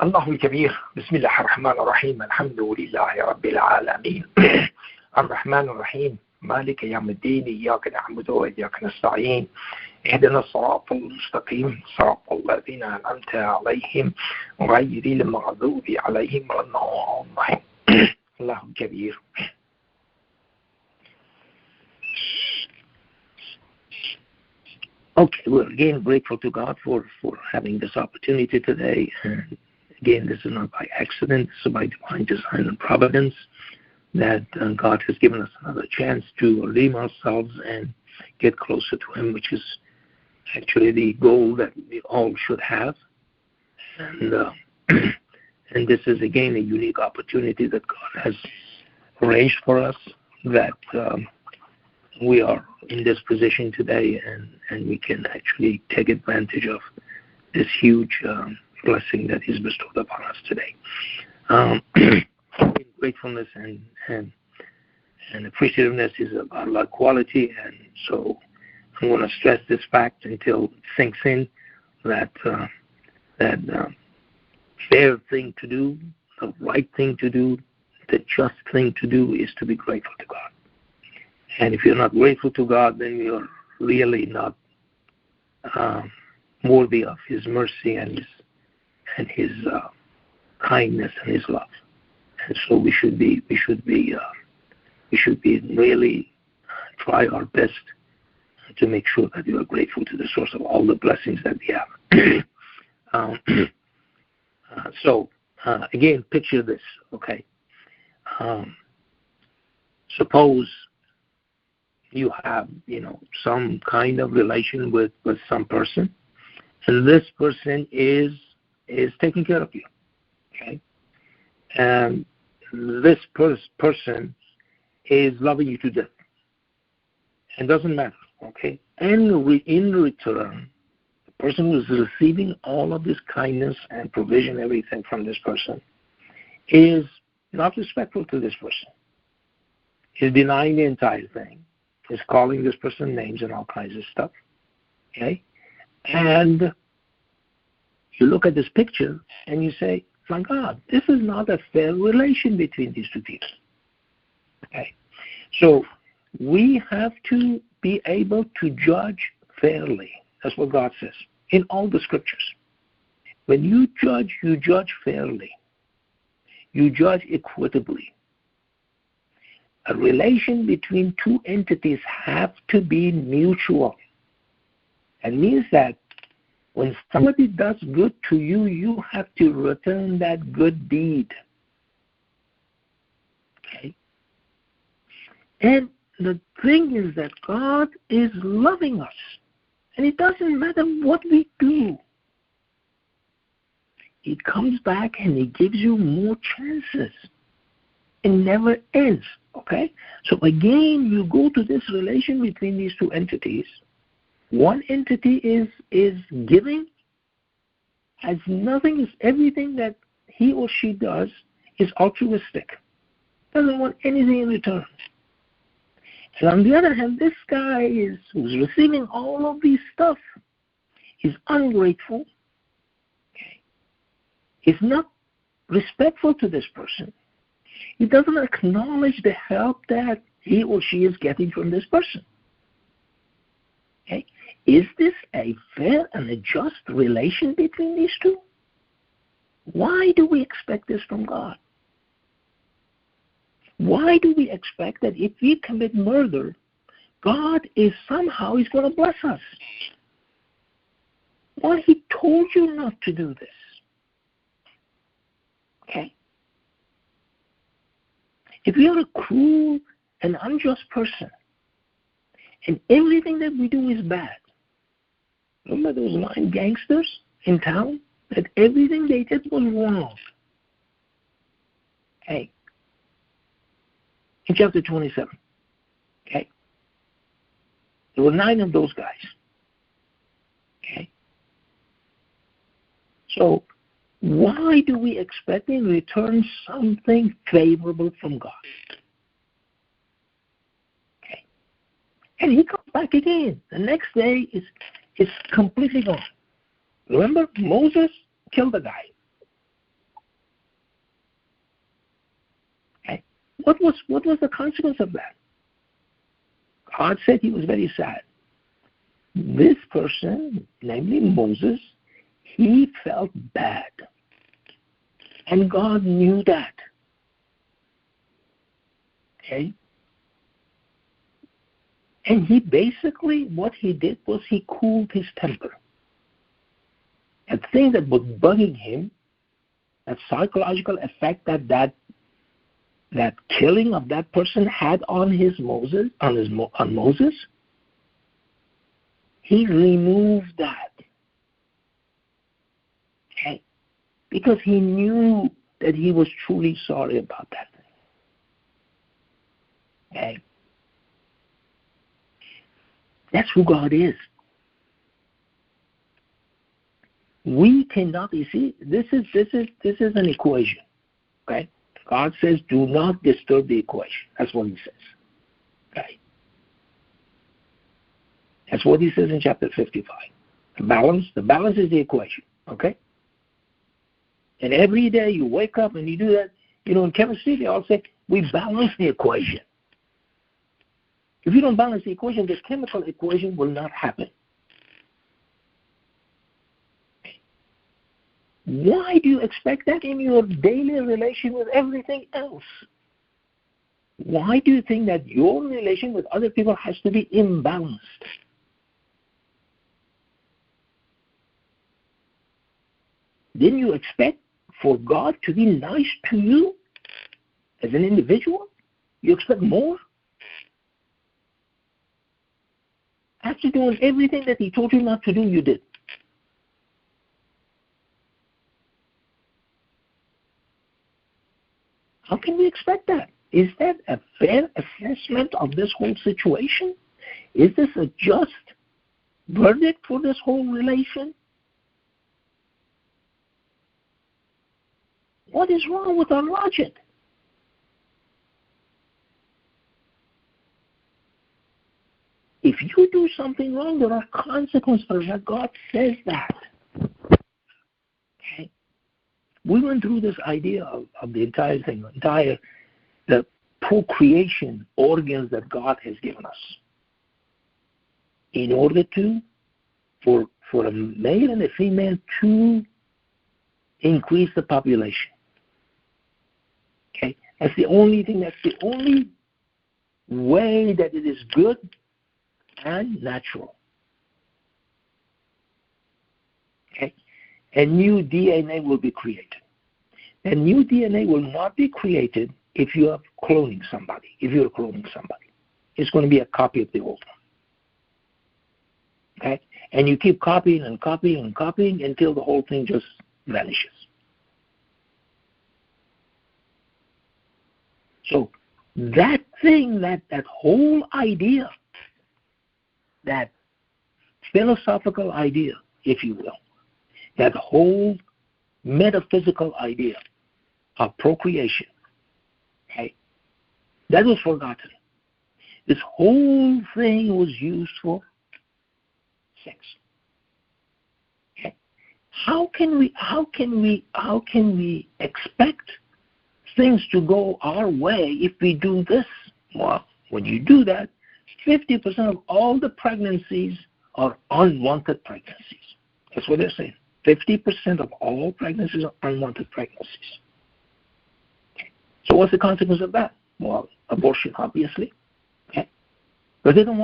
الله الكبير. بسم الله الرحمن الرحيم. الحمد لله رب العالمين. الرحمن الرحيم مالك يوم الدين. إياك نعبد وإياك نستعين. اهدنا الصراط المستقيم صراط الذين أنعمت عليهم غير المغضوب عليهم ولا الضالين. الله الكبير. Okay, we're again grateful to God for having this opportunity today. And again, this is not by accident, this is by divine design and providence that God has given us another chance to redeem ourselves and get closer to Him, which is actually the goal that we all should have. And and this is again a unique opportunity that God has arranged for us, that we are in this position today, and we can actually take advantage of this huge blessing that is bestowed upon us today. Gratefulness and appreciativeness is a godlike quality, and so I'm going to stress this fact until it sinks in, that fair thing to do, the right thing to do, the just thing to do is to be grateful to God. And if you're not grateful to God, then you're really not worthy of His mercy and His kindness and His love. And so we should really try our best to make sure that you are grateful to the source of all the blessings that we have. So again, picture this, okay? Suppose you have, some kind of relation with some person, and this person is taking care of you, okay? And this person is loving you to death. It doesn't matter, okay? And in return, the person who is receiving all of this kindness and provision, everything from this person, is not respectful to this person. Is denying the entire thing. Is calling this person names and all kinds of stuff, okay? And you look at this picture and you say, my God, this is not a fair relation between these two people, okay? So we have to be able to judge fairly. That's what God says in all the scriptures. When you judge fairly. You judge equitably. A relation between two entities have to be mutual. It means that when somebody does good to you, you have to return that good deed. Okay? And the thing is that God is loving us. And it doesn't matter what we do. He comes back and He gives you more chances. It never ends. Okay? So again, you go to this relation between these two entities. One entity is giving, has nothing, everything that he or she does is altruistic. Doesn't want anything in return. And on the other hand, this guy who's receiving all of these stuff is ungrateful. Okay? He's not respectful to this person. He doesn't acknowledge the help that he or she is getting from this person. Okay? Is this a fair and a just relation between these two? Why do we expect this from God? Why do we expect that if we commit murder, God is going to bless us? Well, He told you not to do this. Okay? If we are a cruel and unjust person, and everything that we do is bad, remember those 9 gangsters in town? That everything they did was wrong. Okay. In chapter 27. Okay. There were 9 of those guys. Okay. So why do we expect in return something favorable from God? Okay. And he comes back again. The next day it's, completely gone. Remember, Moses killed the guy. What was the consequence of that? God said he was very sad. This person, namely Moses, he felt bad. And God knew that. Okay? And he basically, what he did was he cooled his temper. That thing that was bugging him, that psychological effect that killing of that person had on Moses, he removed that. Okay? Because he knew that he was truly sorry about that thing. Okay? That's who God is. We cannot, you see, this is an equation. Okay? God says, do not disturb the equation. That's what he says. Okay? That's what he says in chapter 55. The balance is the equation. Okay? And every day you wake up and you do that. You know, in chemistry, they all say, we balance the equation. If you don't balance the equation, the chemical equation will not happen. Why do you expect that in your daily relation with everything else? Why do you think that your relation with other people has to be imbalanced? Didn't you expect for God to be nice to you as an individual? You expect more? After doing everything that he told you not to do, you did. How can we expect that? Is that a fair assessment of this whole situation? Is this a just verdict for this whole relation? What is wrong with our logic? If you do something wrong, there are consequences for that. God says that. Okay? We went through this idea of the entire thing, the procreation organs that God has given us. In order for a male and a female to increase the population. Okay? That's the only way that it is good and natural. Okay? A new DNA will be created. A new DNA will not be created if you are cloning somebody. It's going to be a copy of the old one. Okay? And you keep copying and copying and copying until the whole thing just vanishes. So that thing, that whole idea, that philosophical idea, if you will, that whole metaphysical idea of procreation, okay, that was forgotten. This whole thing was used for sex. Okay? How can we expect things to go our way if we do this? Well, when you do that, 50% of all the pregnancies are unwanted pregnancies. That's what they're saying. 50% of all pregnancies are unwanted pregnancies. Okay. So what's the consequence of that? Well, abortion, obviously. Okay. But they don't